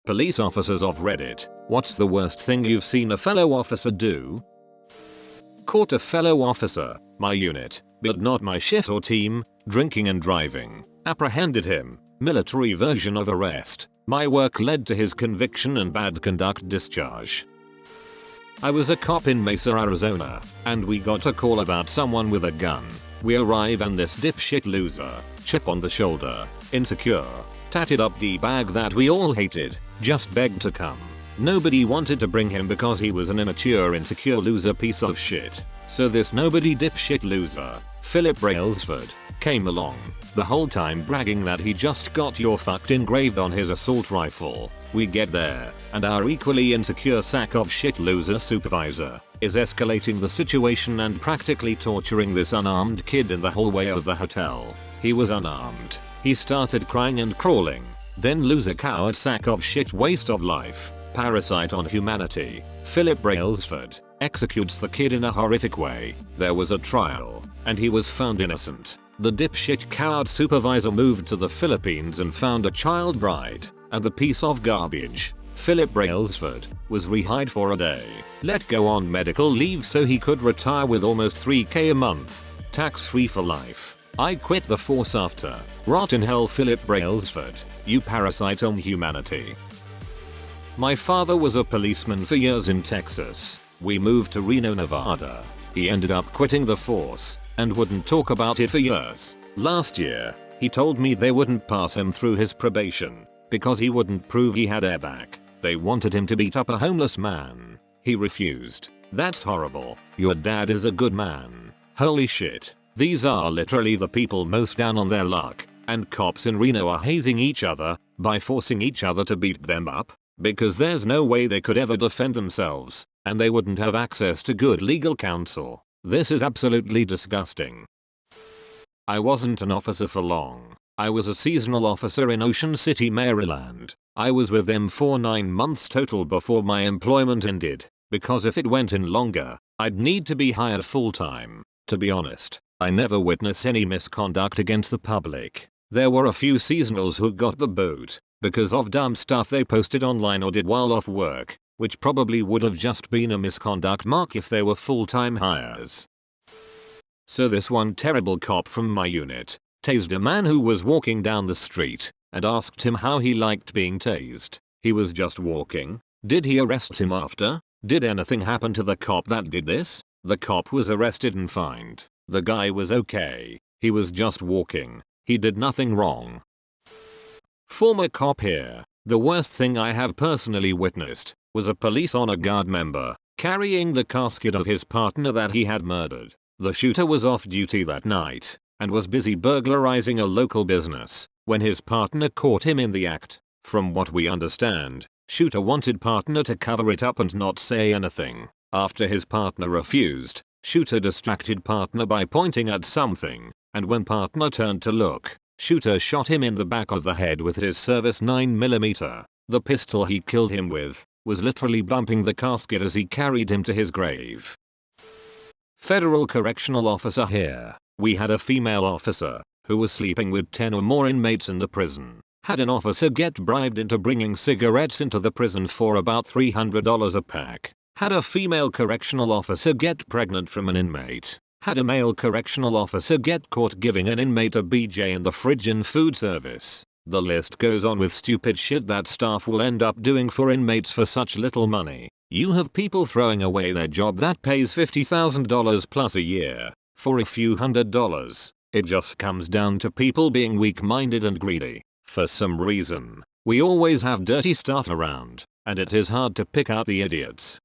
Police officers of Reddit, what's the worst thing you've seen a fellow officer do? Caught a fellow officer, my unit, but not my shift or team, drinking and driving. Apprehended him, military version of arrest. My work led to his conviction and bad conduct discharge. I was a cop in Mesa, Arizona, and we got a call about someone with a gun. We arrive and this dipshit loser, chip on the shoulder, insecure, tatted up D-bag that we all hated, just begged to come. Nobody wanted to bring him because he was an immature insecure loser piece of shit. So this nobody dipshit loser, Philip Brailsford, came along, the whole time bragging that he just got "you're fucked" engraved on his assault rifle. We get there, and our equally insecure sack of shit loser supervisor is escalating the situation and practically torturing this unarmed kid in the hallway of the hotel. He was unarmed. He started crying and crawling. Then loser coward sack of shit waste of life, parasite on humanity, Philip Brailsford, executes the kid in a horrific way. There was a trial, and he was found innocent. The dipshit coward supervisor moved to the Philippines and found a child bride, and the piece of garbage, Philip Brailsford, was rehired for a day, let go on medical leave so he could retire with almost $3,000 a month, tax-free for life. I quit the force after. Rot in hell, Philip Brailsford, you parasite on humanity. My father was a policeman for years in Texas. We moved to Reno, Nevada. He ended up quitting the force and wouldn't talk about it for years. Last year, he told me they wouldn't pass him through his probation because he wouldn't prove he had airback. They wanted him to beat up a homeless man. He refused. That's horrible. Your dad is a good man. Holy shit. These are literally the people most down on their luck, and cops in Reno are hazing each other by forcing each other to beat them up because there's no way they could ever defend themselves, and they wouldn't have access to good legal counsel. This is absolutely disgusting. I wasn't an officer for long. I was a seasonal officer in Ocean City, Maryland. I was with them for 9 months total before my employment ended, because if it went in longer, I'd need to be hired full time. To be honest, I never witnessed any misconduct against the public. There were a few seasonals who got the boot because of dumb stuff they posted online or did while off work, which probably would have just been a misconduct mark if they were full-time hires. So this one terrible cop from my unit tased a man who was walking down the street and asked him how he liked being tased. He was just walking. Did he arrest him after? Did anything happen to the cop that did this? The cop was arrested and fined. The guy was okay. He was just walking. He did nothing wrong. Former cop here. The worst thing I have personally witnessed was a police honor guard member carrying the casket of his partner that he had murdered. The shooter was off duty that night and was busy burglarizing a local business when his partner caught him in the act. From what we understand, shooter wanted partner to cover it up and not say anything. After his partner refused, shooter distracted partner by pointing at something, and when partner turned to look, shooter shot him in the back of the head with his service 9mm. The pistol he killed him with was literally bumping the casket as he carried him to his grave. Federal correctional officer here. We had a female officer who was sleeping with 10 or more inmates in the prison. Had an officer get bribed into bringing cigarettes into the prison for about $300 a pack. Had a female correctional officer get pregnant from an inmate. Had a male correctional officer get caught giving an inmate a BJ in the fridge in food service. The list goes on with stupid shit that staff will end up doing for inmates for such little money. You have people throwing away their job that pays $50,000 plus a year for a few $100s. It just comes down to people being weak-minded and greedy. For some reason, we always have dirty staff around, and it is hard to pick out the idiots.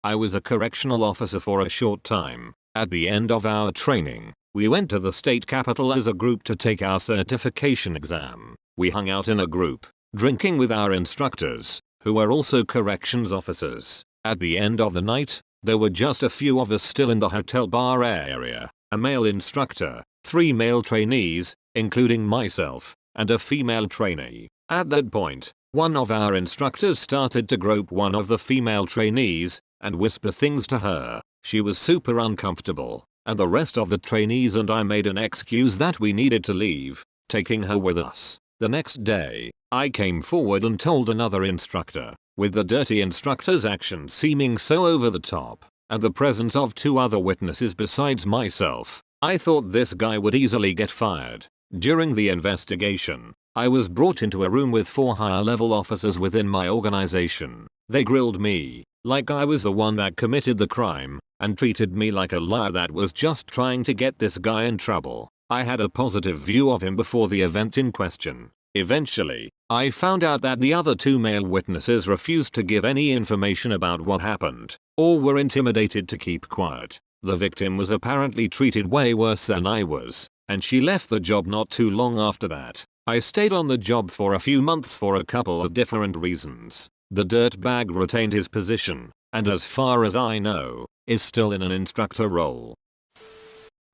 I was a correctional officer for a short time. At the end of our training, we went to the state capitol as a group to take our certification exam. We hung out in a group, drinking with our instructors, who were also corrections officers. At the end of the night, there were just a few of us still in the hotel bar area. A male instructor, 3 male trainees, including myself, and a female trainee. At that point, one of our instructors started to grope one of the female trainees and whisper things to her. She was super uncomfortable, and the rest of the trainees and I made an excuse that we needed to leave, taking her with us. The next day, I came forward and told another instructor, with the dirty instructor's actions seeming so over the top, and the presence of 2 other witnesses besides myself, I thought this guy would easily get fired. During the investigation, I was brought into a room with 4 higher level officers within my organization. They grilled me, like I was the one that committed the crime, and treated me like a liar that was just trying to get this guy in trouble. I had a positive view of him before the event in question. Eventually, I found out that the other 2 male witnesses refused to give any information about what happened, or were intimidated to keep quiet. The victim was apparently treated way worse than I was, and she left the job not too long after that. I stayed on the job for a few months for a couple of different reasons. The dirtbag retained his position, and as far as I know, is still in an instructor role.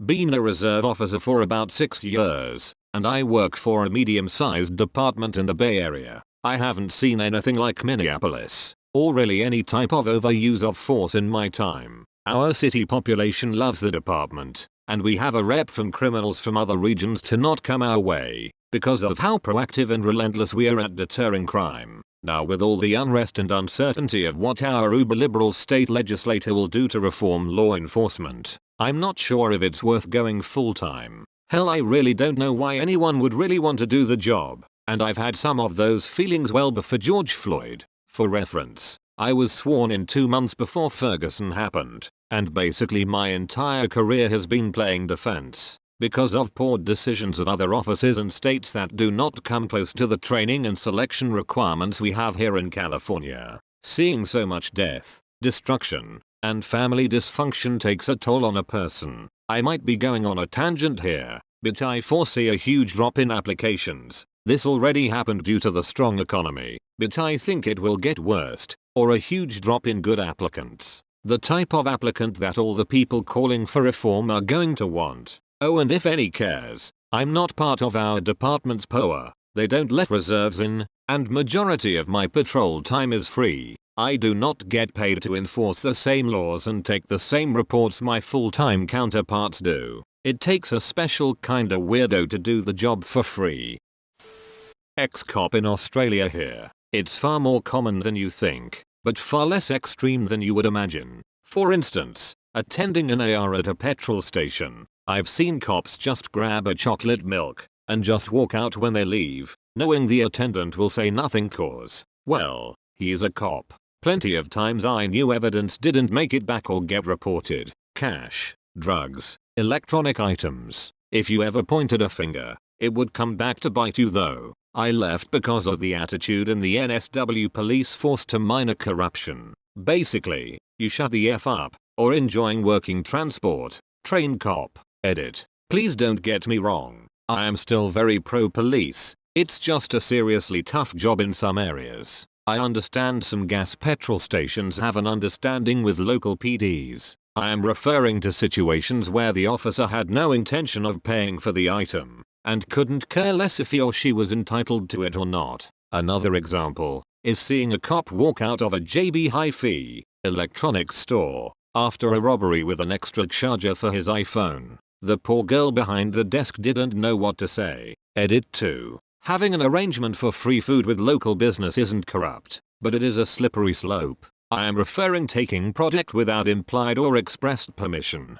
Been a reserve officer for about 6 years, and I work for a medium-sized department in the Bay Area. I haven't seen anything like Minneapolis, or really any type of overuse of force in my time. Our city population loves the department, and we have a rep from criminals from other regions to not come our way, because of how proactive and relentless we are at deterring crime. Now with all the unrest and uncertainty of what our uber-liberal state legislator will do to reform law enforcement, I'm not sure if it's worth going full-time. Hell, I really don't know why anyone would really want to do the job, and I've had some of those feelings well before George Floyd. For reference, I was sworn in 2 months before Ferguson happened, and basically my entire career has been playing defense, because of poor decisions of other officers and states that do not come close to the training and selection requirements we have here in California. Seeing so much death, destruction, and family dysfunction takes a toll on a person. I might be going on a tangent here, but I foresee a huge drop in applications. This already happened due to the strong economy, but I think it will get worse, or a huge drop in good applicants. The type of applicant that all the people calling for reform are going to want. Oh, and if any cares, I'm not part of our department's POA. They don't let reserves in, and majority of my patrol time is free. I do not get paid to enforce the same laws and take the same reports my full-time counterparts do. It takes a special kinda weirdo to do the job for free. Ex-cop in Australia here. It's far more common than you think, but far less extreme than you would imagine. For instance, attending an AR at a petrol station, I've seen cops just grab a chocolate milk and just walk out when they leave, knowing the attendant will say nothing cause, well, he's a cop. Plenty of times I knew evidence didn't make it back or get reported. Cash, drugs, electronic items. If you ever pointed a finger, it would come back to bite you though. I left because of the attitude in the NSW police force to minor corruption. Basically, you shut the F up, or enjoying working transport. Train cop. Edit. Please don't get me wrong. I am still very pro-police. It's just a seriously tough job in some areas. I understand some gas petrol stations have an understanding with local PDs. I am referring to situations where the officer had no intention of paying for the item, and couldn't care less if he or she was entitled to it or not. Another example is seeing a cop walk out of a JB Hi-Fi electronics store after a robbery with an extra charger for his iPhone. The poor girl behind the desk didn't know what to say. Edit 2. Having an arrangement for free food with local business isn't corrupt, but it is a slippery slope. I am referring taking product without implied or expressed permission.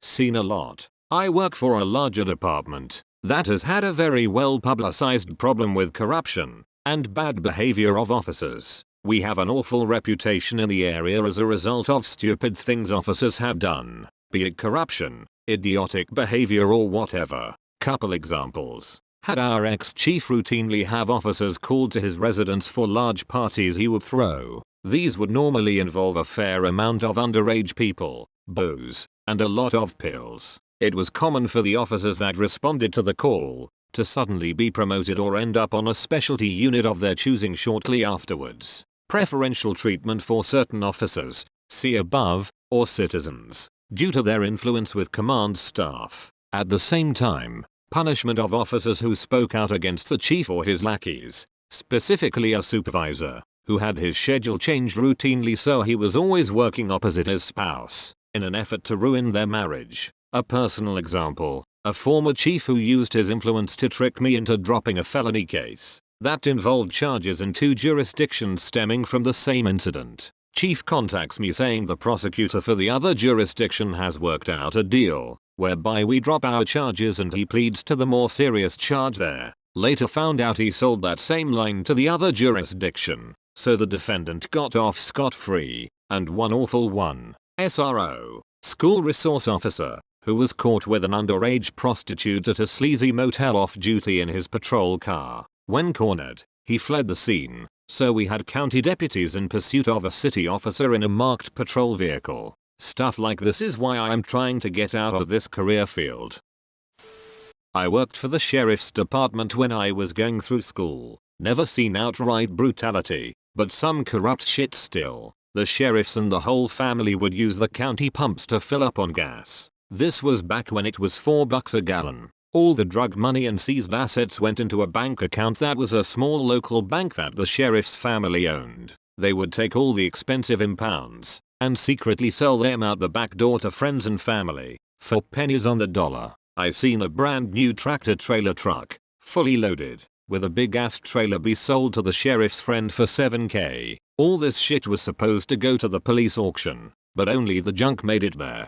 Seen a lot. I work for a larger department that has had a very well publicized problem with corruption and bad behavior of officers. We have an awful reputation in the area as a result of stupid things officers have done, be it corruption, idiotic behavior or whatever. Couple examples. Had our ex-chief routinely have officers called to his residence for large parties he would throw. These would normally involve a fair amount of underage people, booze, and a lot of pills. It was common for the officers that responded to the call to suddenly be promoted or end up on a specialty unit of their choosing shortly afterwards. Preferential treatment for certain officers, see above, or citizens, due to their influence with command staff. At the same time, punishment of officers who spoke out against the chief or his lackeys, specifically a supervisor, who had his schedule changed routinely so he was always working opposite his spouse, in an effort to ruin their marriage. A personal example, a former chief who used his influence to trick me into dropping a felony case. that involved charges in 2 jurisdictions stemming from the same incident. Chief contacts me saying the prosecutor for the other jurisdiction has worked out a deal whereby we drop our charges and he pleads to the more serious charge there. Later found out he sold that same line to the other jurisdiction, so the defendant got off scot-free. And one awful one. SRO, school resource officer, who was caught with an underage prostitute at a sleazy motel off duty in his patrol car. When cornered, he fled the scene, so we had county deputies in pursuit of a city officer in a marked patrol vehicle. Stuff like this is why I am trying to get out of this career field. I worked for the sheriff's department when I was going through school. Never seen outright brutality, but some corrupt shit still. The sheriffs and the whole family would use the county pumps to fill up on gas. This was back when it was $4 a gallon. All the drug money and seized assets went into a bank account that was a small local bank that the sheriff's family owned. They would take all the expensive impounds and secretly sell them out the back door to friends and family for pennies on the dollar. I seen a brand new tractor trailer truck, fully loaded, with a big ass trailer be sold to the sheriff's friend for $7K. All this shit was supposed to go to the police auction, but only the junk made it there.